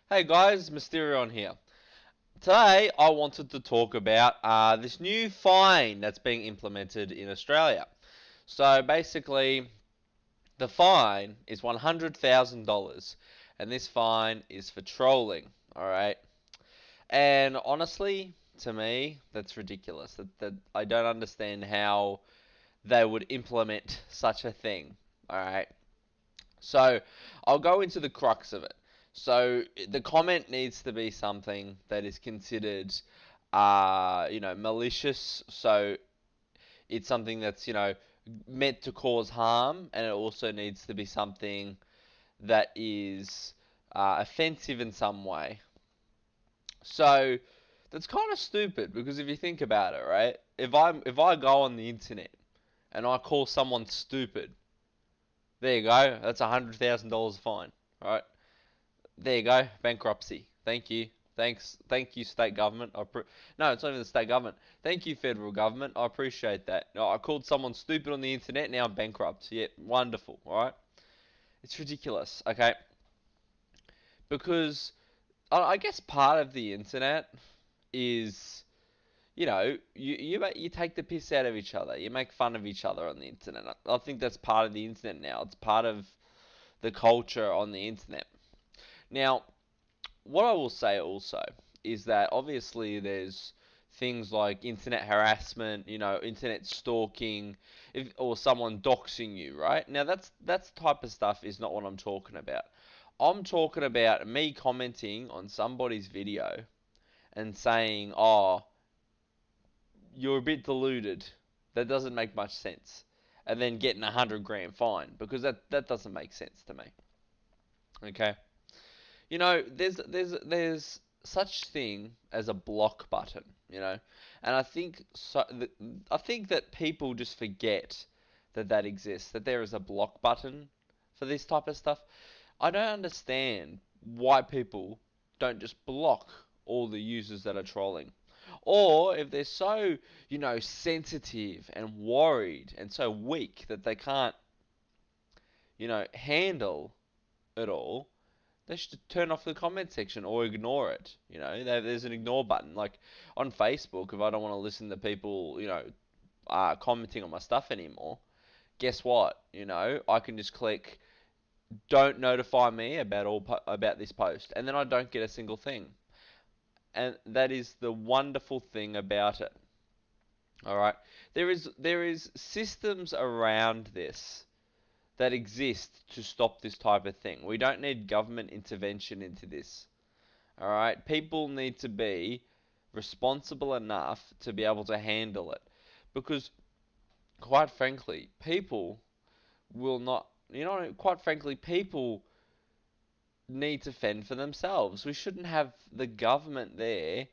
Hey guys, Mysterion here. Today I wanted to talk about this new fine that's being implemented in Australia. So basically, the fine is $100,000, and this fine is for trolling. All right, and honestly, to me, that's ridiculous. That I don't understand how they would implement such a thing. All right, so I'll go into the crux of it. So the comment needs to be something that is considered, malicious. So it's something that's, meant to cause harm, and it also needs to be something that is offensive in some way. So that's kind of stupid because if you think about it, right? If I go on the internet and I call someone stupid, there you go. That's $100,000 fine, right? There you go, bankruptcy. Thank you. Thank you, state government. No, it's not even the state government. Thank you, federal government. I appreciate that. No, I called someone stupid on the internet. Now I'm bankrupt. Yeah, wonderful. All right, it's ridiculous. Okay, because I guess part of the internet is, you take the piss out of each other. You make fun of each other on the internet. I think that's part of the internet now. It's part of the culture on the internet. Now, what I will say also is that obviously there's things like internet harassment, internet stalking, or someone doxing you, right? Now that's type of stuff is not what I'm talking about. I'm talking about me commenting on somebody's video and saying, "Oh, you're a bit deluded. That doesn't make much sense." And then getting $100,000 fine because that doesn't make sense to me. Okay? There's such thing as a block button, and I think that people just forget that exists, that there is a block button for this type of stuff. I don't understand why people don't just block all the users that are trolling. Or if they're so, sensitive and worried and so weak that they can't, handle it all, they should turn off the comment section or ignore it. There's an ignore button. Like on Facebook, if I don't want to listen to people, commenting on my stuff anymore, guess what? I can just click don't notify me about this post, and then I don't get a single thing. And that is the wonderful thing about it. All right, there is systems around this that exist to stop this type of thing. We don't need government intervention into this. All right, people need to be responsible enough to be able to handle it, because quite frankly, people will not. Quite frankly, people need to fend for themselves. We shouldn't have the government there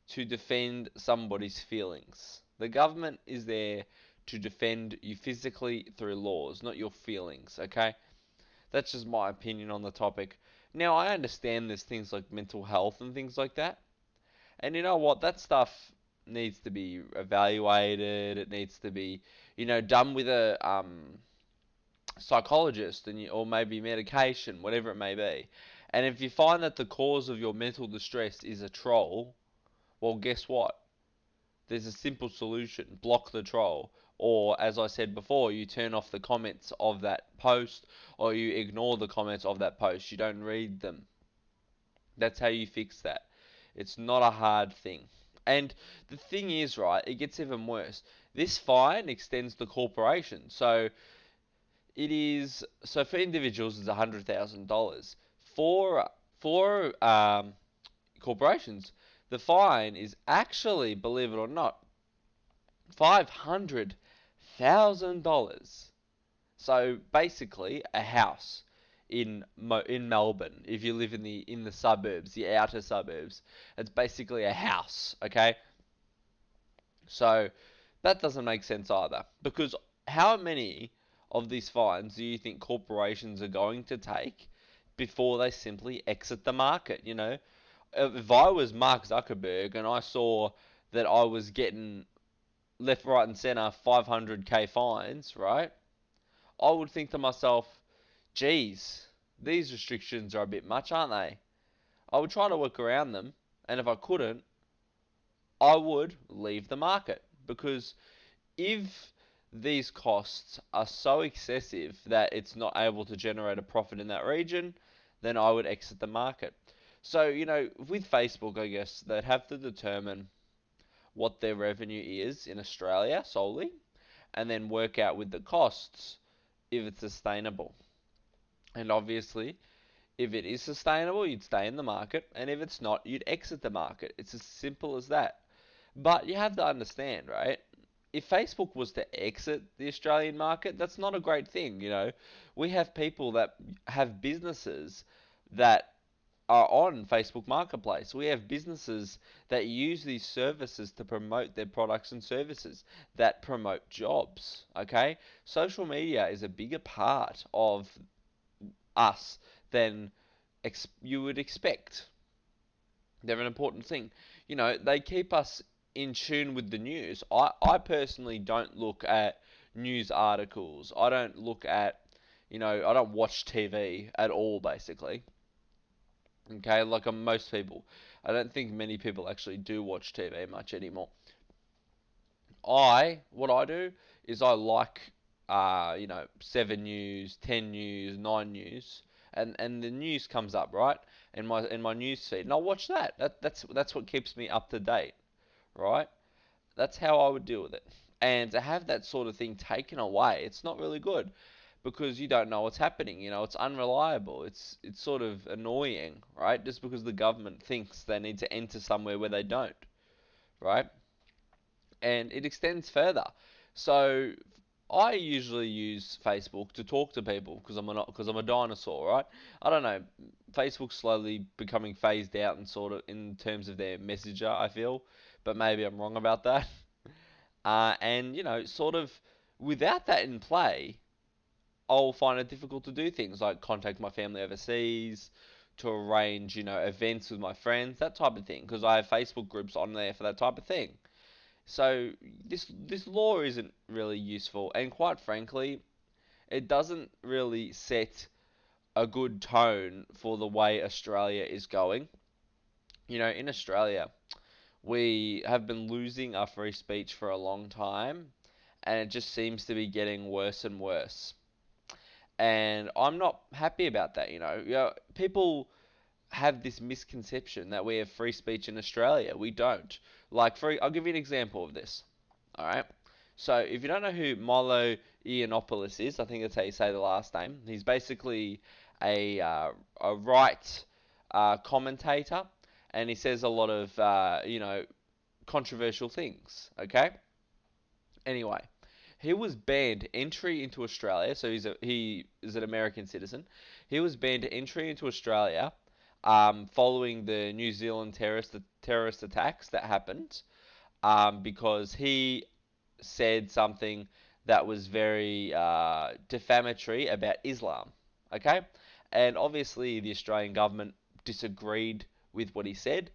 to defend somebody's feelings. The government is there to defend you physically through laws, not your feelings, okay? That's just my opinion on the topic. Now, I understand there's things like mental health and things like that. And you know what? That stuff needs to be evaluated. It needs to be, done with a psychologist or maybe medication, whatever it may be. And if you find that the cause of your mental distress is a troll, well, guess what? There's a simple solution. Block the troll. Or, as I said before, you turn off the comments of that post, or you ignore the comments of that post. You don't read them. That's how you fix that. It's not a hard thing. And the thing is, right, it gets even worse. This fine extends to corporations. So for individuals it's $100,000. For corporations, the fine is actually, believe it or not, $500,000. So basically, a house in Melbourne, if you live in the suburbs, the outer suburbs, it's basically a house. Okay, so that doesn't make sense either, because how many of these fines do you think corporations are going to take before they simply exit the market? If I was Mark Zuckerberg and I saw that I was getting left, right, and center 500K fines, right? I would think to myself, geez, these restrictions are a bit much, aren't they? I would try to work around them, and if I couldn't, I would leave the market. Because if these costs are so excessive that it's not able to generate a profit in that region, then I would exit the market. So, with Facebook, I guess they'd have to determine what their revenue is in Australia solely, and then work out with the costs if it's sustainable. And obviously, if it is sustainable, you'd stay in the market, and if it's not, you'd exit the market. It's as simple as that. But you have to understand, right? If Facebook was to exit the Australian market, that's not a great thing, We have people that have businesses that are on Facebook Marketplace. We have businesses that use these services to promote their products and services that promote jobs, okay? Social media is a bigger part of us than you would expect. They're an important thing. They keep us in tune with the news. I personally don't look at news articles. I don't look at, I don't watch TV at all, basically. Okay, like most people. I don't think many people actually do watch TV much anymore. What I do is I like, 7 News, 10 News, 9 News, and the news comes up, right, in my news feed, and I'll watch that. That's what keeps me up to date, right? That's how I would deal with it. And to have that sort of thing taken away, it's not really good because you don't know what's happening. It's unreliable. It's sort of annoying, right? Just because the government thinks they need to enter somewhere where they don't, right? And it extends further. So I usually use Facebook to talk to people because I'm a dinosaur, right? I don't know. Facebook's slowly becoming phased out and sort of in terms of their messenger, I feel, but maybe I'm wrong about that. And sort of without that in play, I'll find it difficult to do things like contact my family overseas, to arrange events with my friends, that type of thing, because I have Facebook groups on there for that type of thing. So this law isn't really useful, and quite frankly, it doesn't really set a good tone for the way Australia is going. In Australia, we have been losing our free speech for a long time, and it just seems to be getting worse and worse. And I'm not happy about that. People have this misconception that we have free speech in Australia. We don't. I'll give you an example of this. All right. So if you don't know who Milo Yiannopoulos is, I think that's how you say the last name. He's basically a right commentator, and he says a lot of controversial things. Okay. Anyway, he was banned entry into Australia. So he is an American citizen. He was banned entry into Australia following the New Zealand terrorist attacks that happened, because he said something that was very defamatory about Islam. Okay, and obviously the Australian government disagreed with what he said.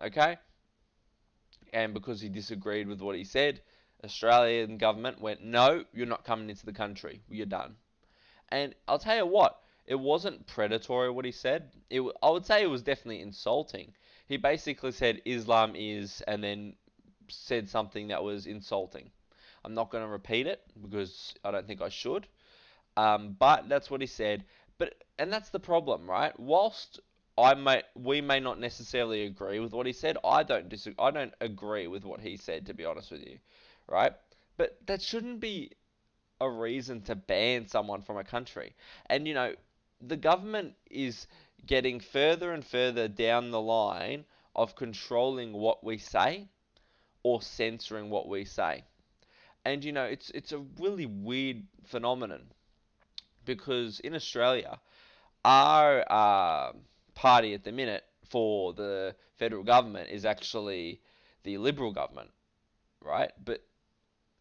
Okay, and because he disagreed with what he said, Australian government went, no, you're not coming into the country. You're done. And I'll tell you what, it wasn't predatory what he said. I would say it was definitely insulting. He basically said Islam is, and then said something that was insulting. I'm not going to repeat it because I don't think I should. But that's what he said. And that's the problem, right? Whilst we may not necessarily agree with what he said. I don't agree with what he said, to be honest with you, right? But that shouldn't be a reason to ban someone from a country. And the government is getting further and further down the line of controlling what we say or censoring what we say. And it's a really weird phenomenon because in Australia, our party at the minute for the federal government is actually the Liberal government, right? But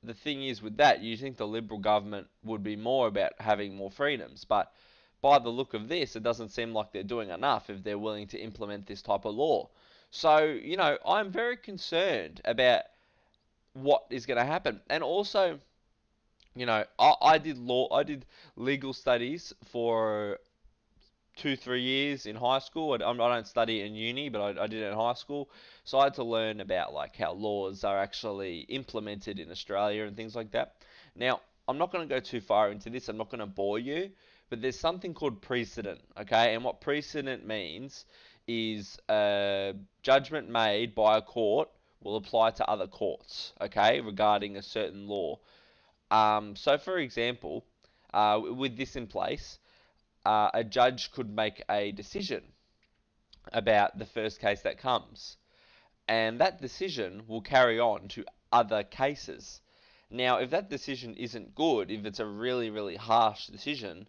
the thing is with that, you think the Liberal government would be more about having more freedoms, but by the look of this, it doesn't seem like they're doing enough if they're willing to implement this type of law. So, I'm very concerned about what is going to happen. And also, I did legal studies for 2, 3 years in high school. I don't study in uni, but I did it in high school. So I had to learn about like how laws are actually implemented in Australia and things like that. Now, I'm not going to go too far into this. I'm not going to bore you, but there's something called precedent, okay? And what precedent means is a judgment made by a court will apply to other courts, okay, regarding a certain law. So, for example, with this in place, a judge could make a decision about the first case that comes, and that decision will carry on to other cases. Now, if that decision isn't good, if it's a really, really harsh decision,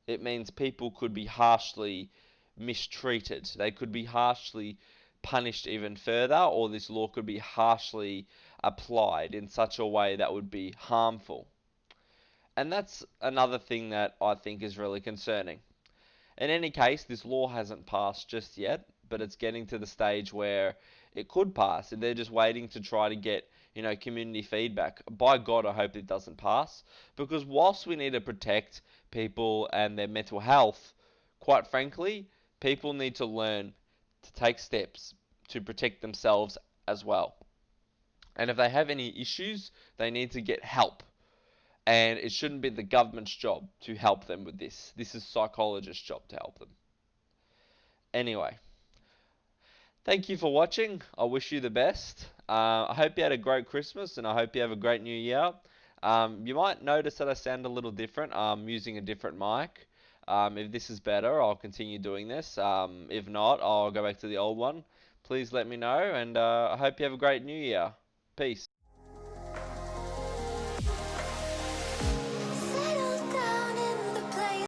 it means people could be harshly mistreated. They could be harshly punished even further, or this law could be harshly applied in such a way that would be harmful. And that's another thing that I think is really concerning. In any case, this law hasn't passed just yet, but it's getting to the stage where it could pass, and they're just waiting to try to get, community feedback. By God, I hope it doesn't pass, because whilst we need to protect people and their mental health, quite frankly, people need to learn to take steps to protect themselves as well. And if they have any issues, they need to get help. And it shouldn't be the government's job to help them with this. This is psychologists' job to help them. Anyway, thank you for watching. I wish you the best. I hope you had a great Christmas and I hope you have a great new year. You might notice that I sound a little different. I'm using a different mic. If this is better, I'll continue doing this. If not, I'll go back to the old one. Please let me know, and I hope you have a great new year. Peace.